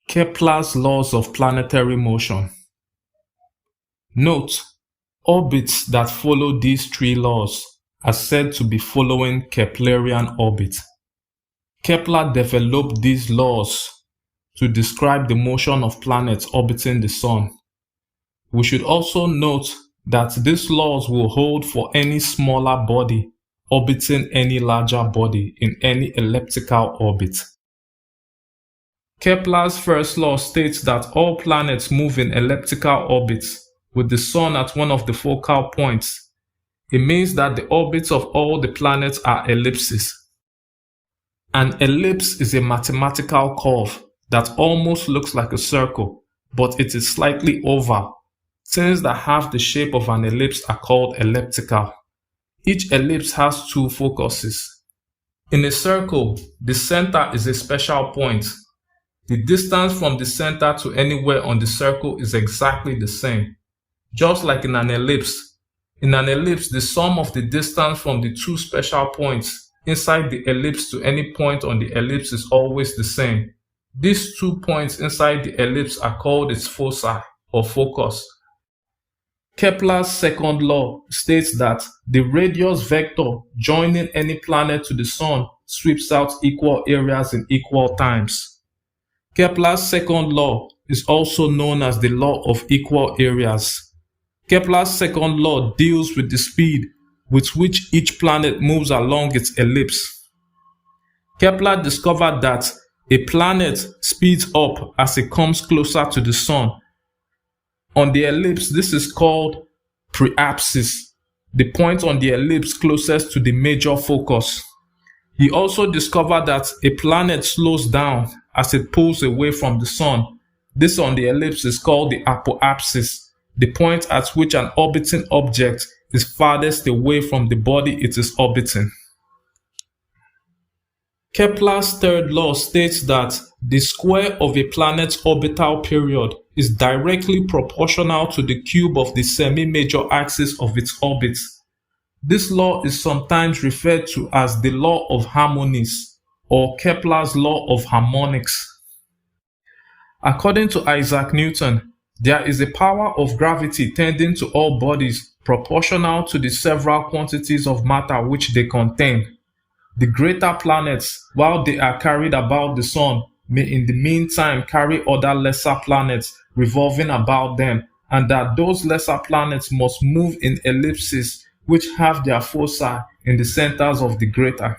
Kepler's laws of planetary motion. Note, orbits that follow these three laws are said to be following Keplerian orbit. Kepler developed these laws to describe the motion of planets orbiting the Sun. We should also note that these laws will hold for any smaller body orbiting any larger body in any elliptical orbit. Kepler's first law states that all planets move in elliptical orbits, with the Sun at one of the focal points. It means that the orbits of all the planets are ellipses. An ellipse is a mathematical curve that almost looks like a circle, but it is slightly oval. Things that have the shape of an ellipse are called elliptical. Each ellipse has two focuses. In a circle, the center is a special point. The distance from the center to anywhere on the circle is exactly the same. Just like in an ellipse. In an ellipse, the sum of the distance from the two special points inside the ellipse to any point on the ellipse is always the same. These 2 points inside the ellipse are called its foci, or focus. Kepler's second law states that the radius vector joining any planet to the Sun sweeps out equal areas in equal times. Kepler's second law is also known as the law of equal areas. Kepler's second law deals with the speed with which each planet moves along its ellipse. Kepler discovered that a planet speeds up as it comes closer to the Sun. On the ellipse, this is called preapsis, the point on the ellipse closest to the major focus. He also discovered that a planet slows down as it pulls away from the Sun. This on the ellipse is called the apoapsis, the point at which an orbiting object is farthest away from the body it is orbiting. Kepler's third law states that the square of a planet's orbital period is directly proportional to the cube of the semi-major axis of its orbit. This law is sometimes referred to as the law of harmonies or Kepler's law of harmonics. According to Isaac Newton, there is a power of gravity tending to all bodies proportional to the several quantities of matter which they contain. The greater planets, while they are carried about the Sun, may in the meantime carry other lesser planets revolving about them, and that those lesser planets must move in ellipses which have their foci in the centers of the greater.